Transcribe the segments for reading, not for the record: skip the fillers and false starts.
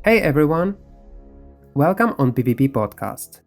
Hey everyone! Welcome on PvP podcast.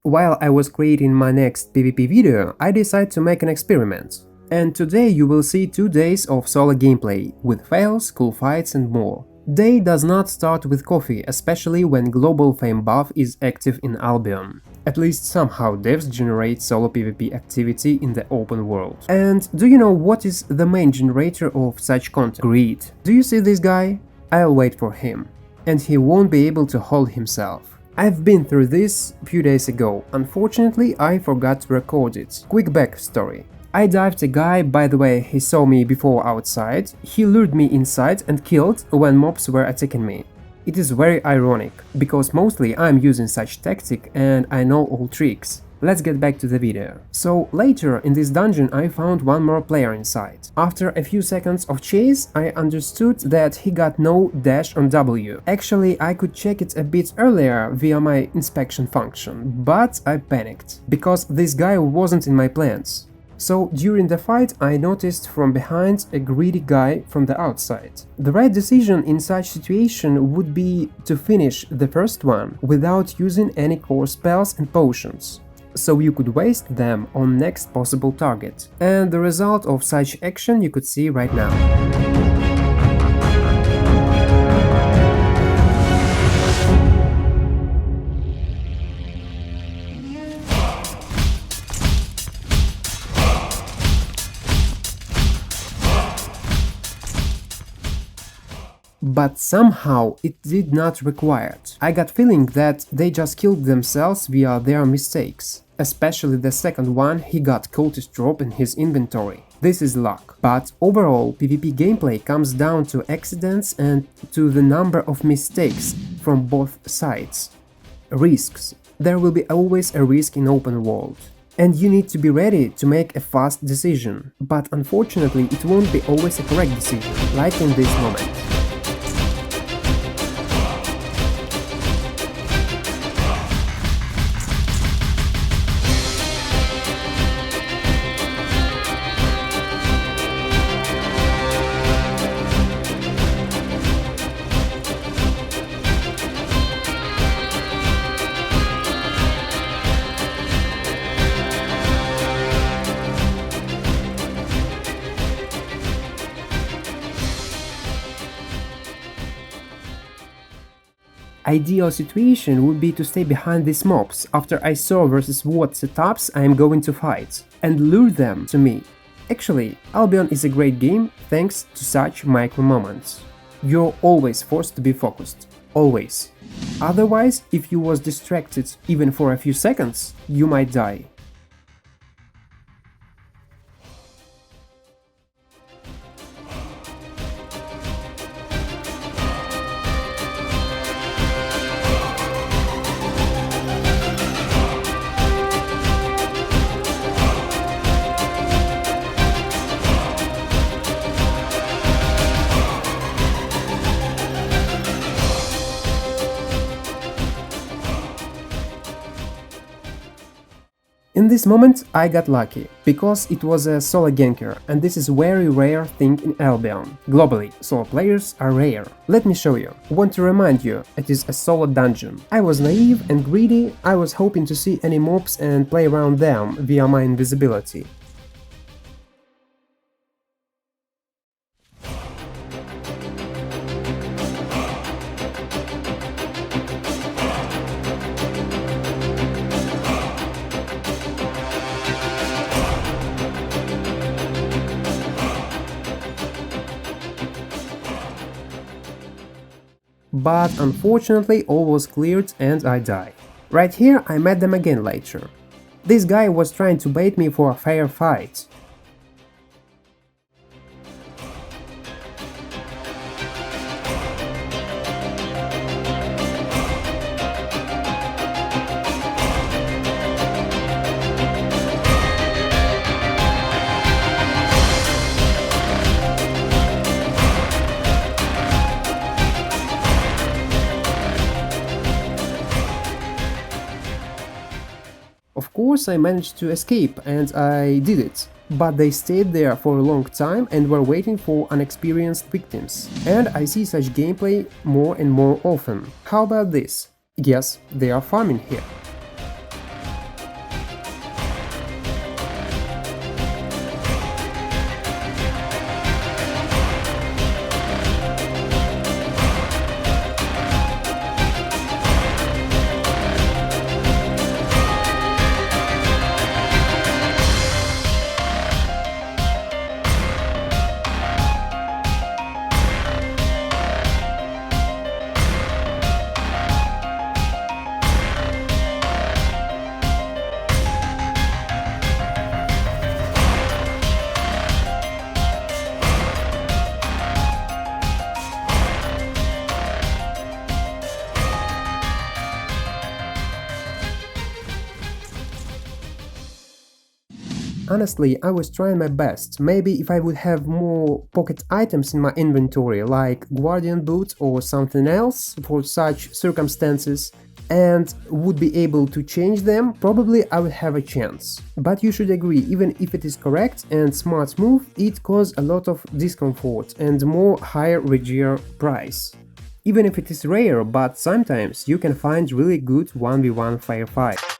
While I was creating my next PvP video, I decided to make an experiment. And today you will see 2 days of solo gameplay, with fails, cool fights and more. Day does not start with coffee, especially when global fame buff is active in Albion. At least somehow devs generate solo PvP activity in the open world. And do you know what is the main generator of such content? Greed. Do you see this guy? I'll wait for him. And he won't be able to hold himself. I've been through this a few days ago. Unfortunately, I forgot to record it. Quick backstory. I dived a guy, by the way, he saw me before outside, he lured me inside and killed when mobs were attacking me. It is very ironic, because mostly I'm using such tactic and I know all tricks. Let's get back to the video. So later in this dungeon I found one more player inside. After a few seconds of chase I understood that he got no dash on W. Actually I could check it a bit earlier via my inspection function, but I panicked, because this guy wasn't in my plans. So during the fight I noticed from behind a greedy guy from the outside. The right decision in such situation would be to finish the first one without using any core spells and potions, so you could waste them on next possible target. And the result of such action you could see right now. But somehow it did not require it. I got feeling that they just killed themselves via their mistakes. Especially the second one, he got cultist drop in his inventory. This is luck. But overall, PvP gameplay comes down to accidents and to the number of mistakes from both sides. Risks. There will be always a risk in open world. And you need to be ready to make a fast decision. But unfortunately, it won't be always a correct decision, like in this moment. Ideal situation would be to stay behind these mobs after I saw versus what setups I am going to fight, and lure them to me. Actually, Albion is a great game thanks to such micro moments. You're always forced to be focused. Always. Otherwise, if you was distracted even for a few seconds, you might die. In this moment I got lucky, because it was a solo ganker, and this is very rare thing in Albion. Globally, solo players are rare. Let me show you. Want to remind you, it is a solo dungeon. I was naive and greedy, I was hoping to see any mobs and play around them via my invisibility. But unfortunately all was cleared and I died. Right here I met them again later. This guy was trying to bait me for a fair fight. Of course I managed to escape and I did it. But they stayed there for a long time and were waiting for unexperienced victims. And I see such gameplay more and more often. How about this? Yes, they are farming here. Honestly, I was trying my best. Maybe if I would have more pocket items in my inventory, like guardian boots or something else for such circumstances, and would be able to change them, probably I would have a chance. But you should agree, even if it is correct and smart move, it caused a lot of discomfort and more higher regear price. Even if it is rare, but sometimes you can find really good 1v1 firefight.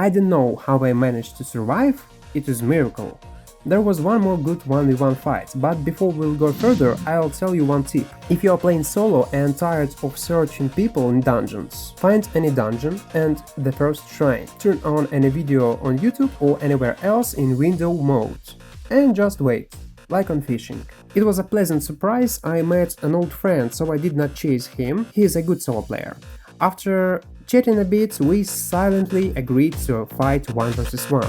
I don't know how I managed to survive, it is a miracle. There was one more good 1v1 fight, but before we'll go further, I'll tell you one tip. If you are playing solo and tired of searching people in dungeons, find any dungeon and the first shrine. Turn on any video on YouTube or anywhere else in window mode. And just wait, like on fishing. It was a pleasant surprise. I met an old friend, so I did not chase him. He is a good solo player. After chatting a bit, we silently agreed to fight 1 versus 1.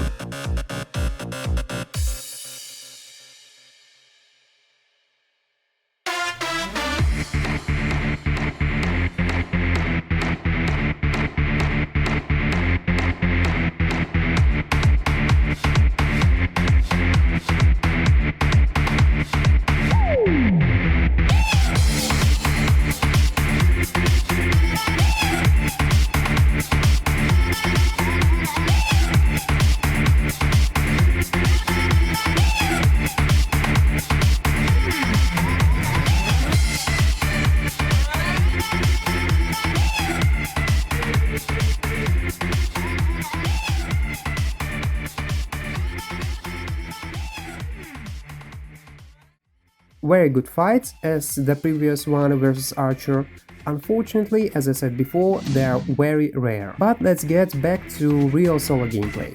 very good fights as the previous one versus Archer. Unfortunately, as I said before, they are very rare. But let's get back to real solo gameplay.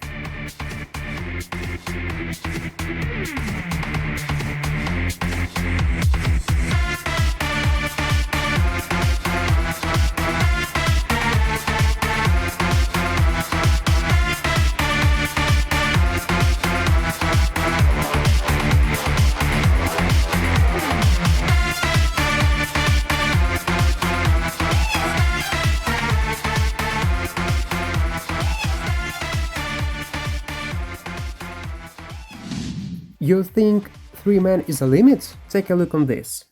You think 3 men is a limit? Take a look on this.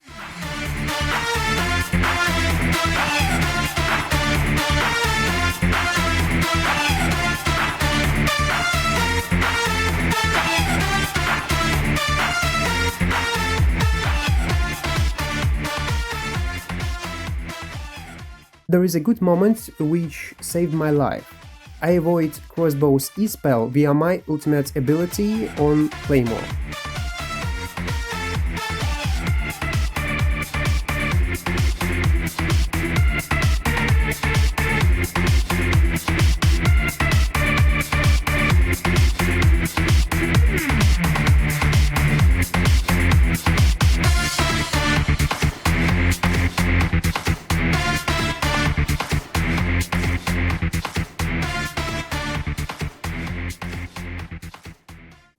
There is a good moment which saved my life. I avoid crossbow's E-spell via my ultimate ability on Claymore.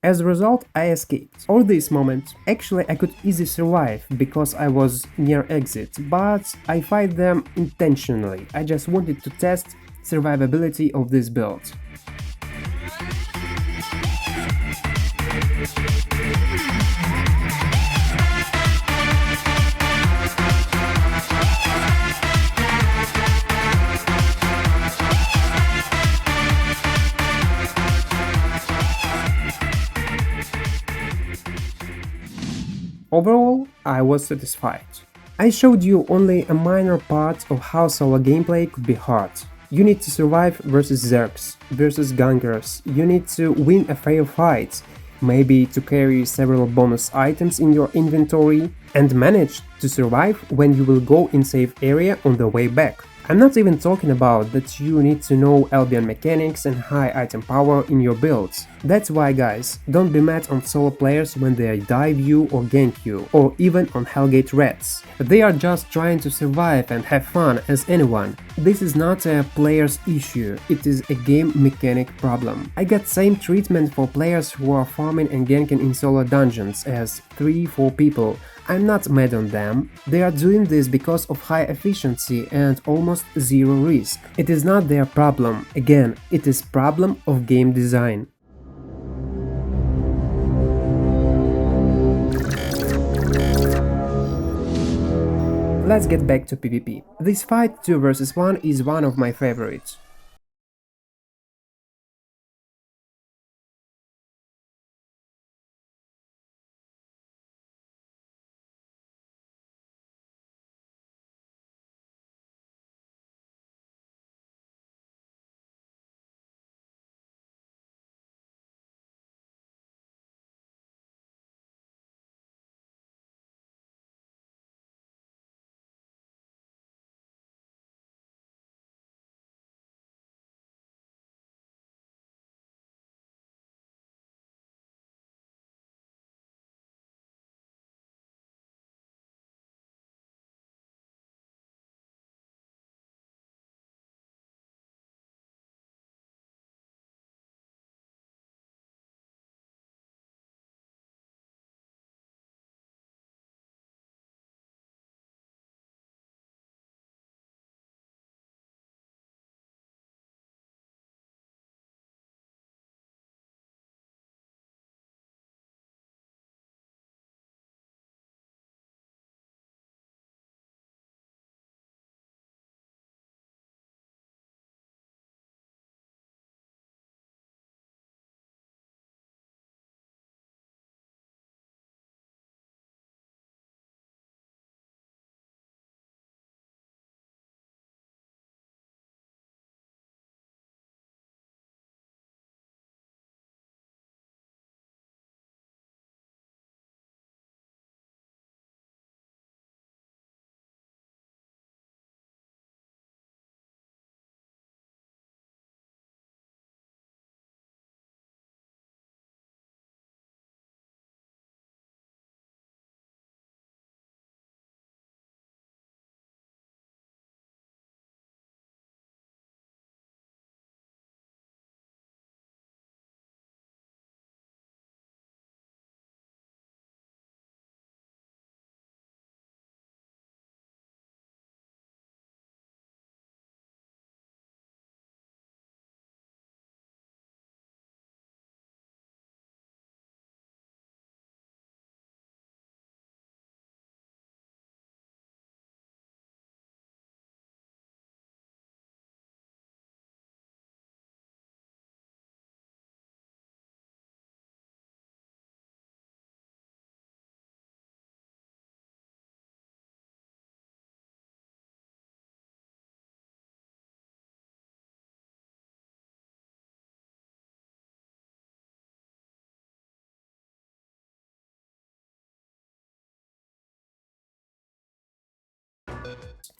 As a result, I escaped. All these moments, actually I could easily survive because I was near exit, but I fight them intentionally. I just wanted to test survivability of this build. Overall, I was satisfied. I showed you only a minor part of how solo gameplay could be hard. You need to survive versus Zergs, versus gankers, you need to win a fair fight, maybe to carry several bonus items in your inventory, and manage to survive when you will go in safe area on the way back. I'm not even talking about that you need to know Albion mechanics and high item power in your builds. That's why, guys, don't be mad on solo players when they dive you or gank you, or even on Hellgate Reds. They are just trying to survive and have fun as anyone. This is not a player's issue, it is a game mechanic problem. I get same treatment for players who are farming and ganking in solo dungeons as 3-4 people. I'm not mad on them, they are doing this because of high efficiency and almost zero risk. It is not their problem, again, it is problem of game design. Let's get back to PvP. This fight 2 vs 1 is one of my favorites.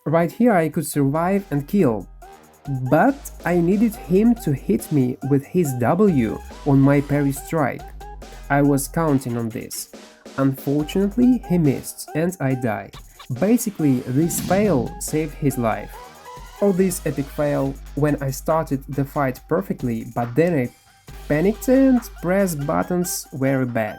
Right here I could survive and kill, but I needed him to hit me with his W on my parry strike. I was counting on this. Unfortunately, he missed and I died. Basically, this fail saved his life. Or this epic fail when I started the fight perfectly, but then I panicked and pressed buttons very bad.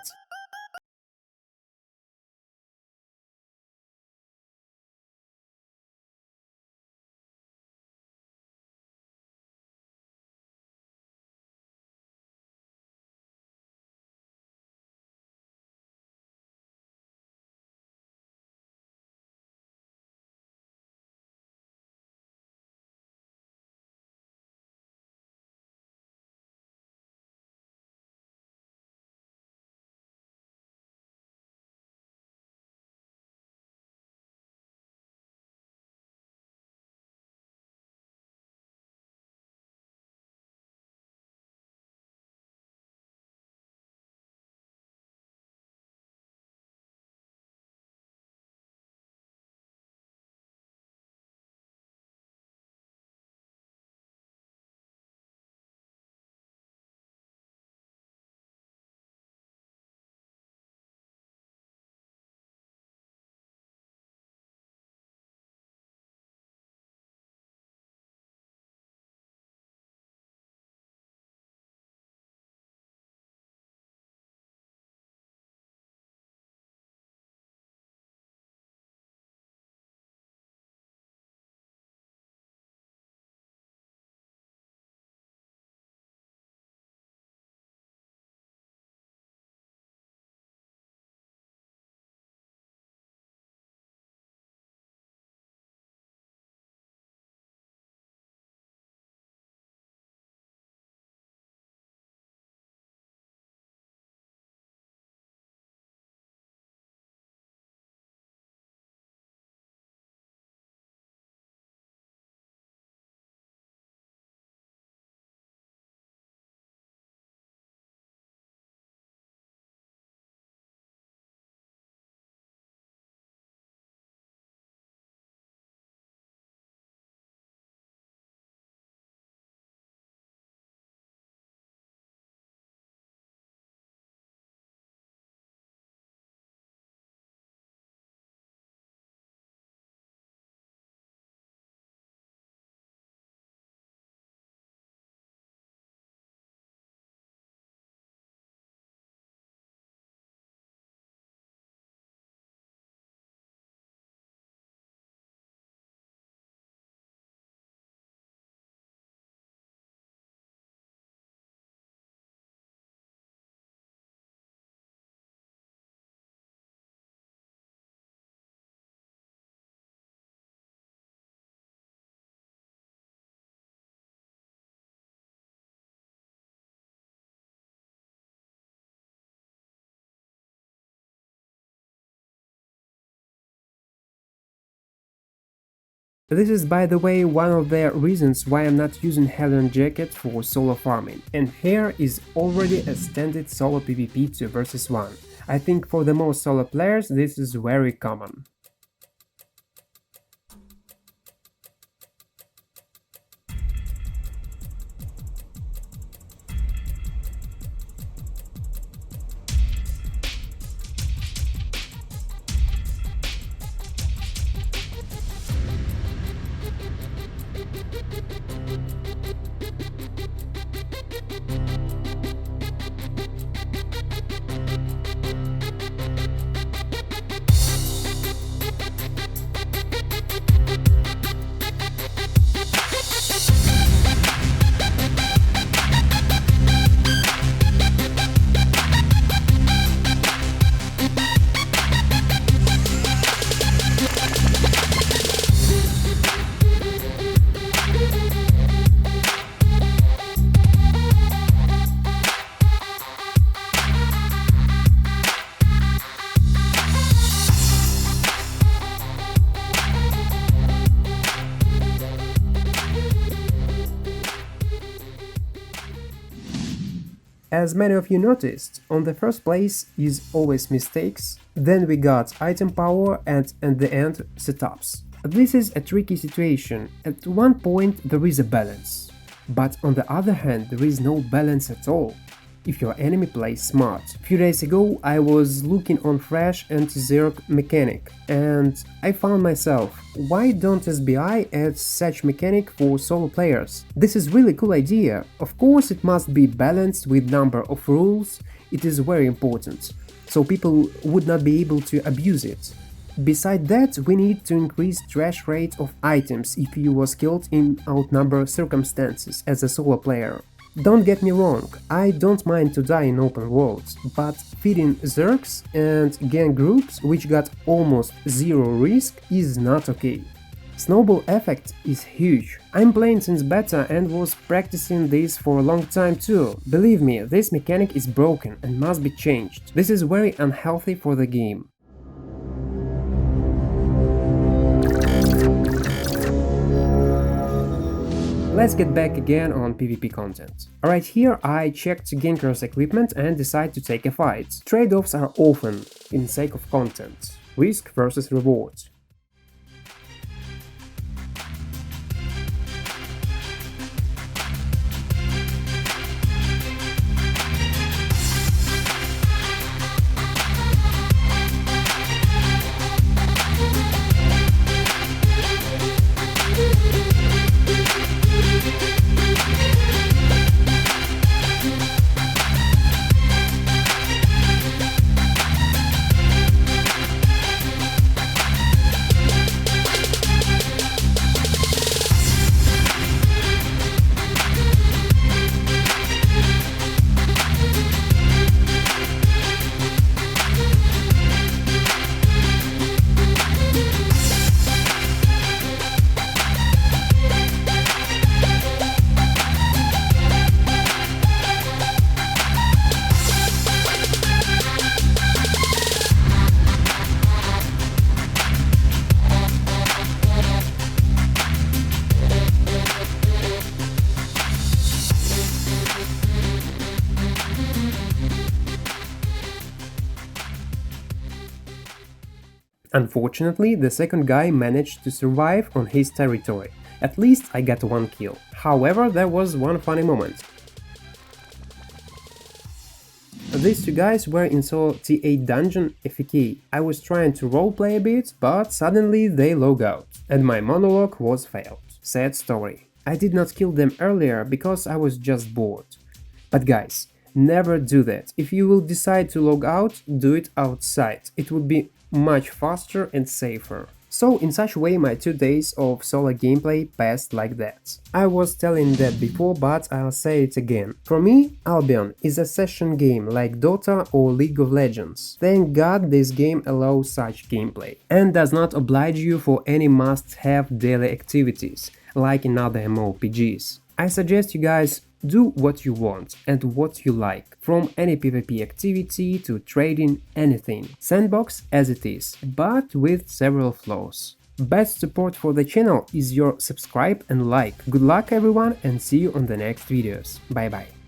This is, by the way, one of the reasons why I'm not using Hellion Jacket for solo farming. And here is already a standard solo PvP 2 vs 1. I think for the most solo players this is very common. As many of you noticed, on the first place is always mistakes, then we got item power and at the end setups. This is a tricky situation. At one point there is a balance, but on the other hand there is no balance at all if your enemy plays smart. A few days ago I was looking on Fresh anti-zerg mechanic and I found myself, why don't SBI add such mechanic for solo players? This is really cool idea. Of course it must be balanced with number of rules, it is very important, so people would not be able to abuse it. Besides that, we need to increase trash rate of items if you was killed in outnumber circumstances as a solo player. Don't get me wrong, I don't mind to die in open worlds, but feeding zergs and gang groups which got almost zero risk is not okay. Snowball effect is huge. I'm playing since beta and was practicing this for a long time too. Believe me, this mechanic is broken and must be changed. This is very unhealthy for the game. Let's get back again on PvP content. Alright, here I checked gankers equipment and decide to take a fight. Trade-offs are often in sake of content. Risk versus reward. Unfortunately, the second guy managed to survive on his territory. At least I got one kill. However, there was one funny moment. These two guys were in solo T8 dungeon FK. I was trying to roleplay a bit, but suddenly they log out, and my monologue was failed. Sad story. I did not kill them earlier because I was just bored. But guys, never do that. If you will decide to log out, do it outside. It would be much faster and safer. So in such way my 2 days of solo gameplay passed like that. I was telling that before, but I'll say it again. For me, Albion is a session game like Dota or League of Legends. Thank God this game allows such gameplay and does not oblige you for any must-have daily activities like in other MMORPGs. I suggest you guys do what you want and what you like, from any PvP activity to trading, anything. Sandbox as it is, but with several flaws. Best support for the channel is your subscribe and like. Good luck everyone and see you on the next videos. Bye bye.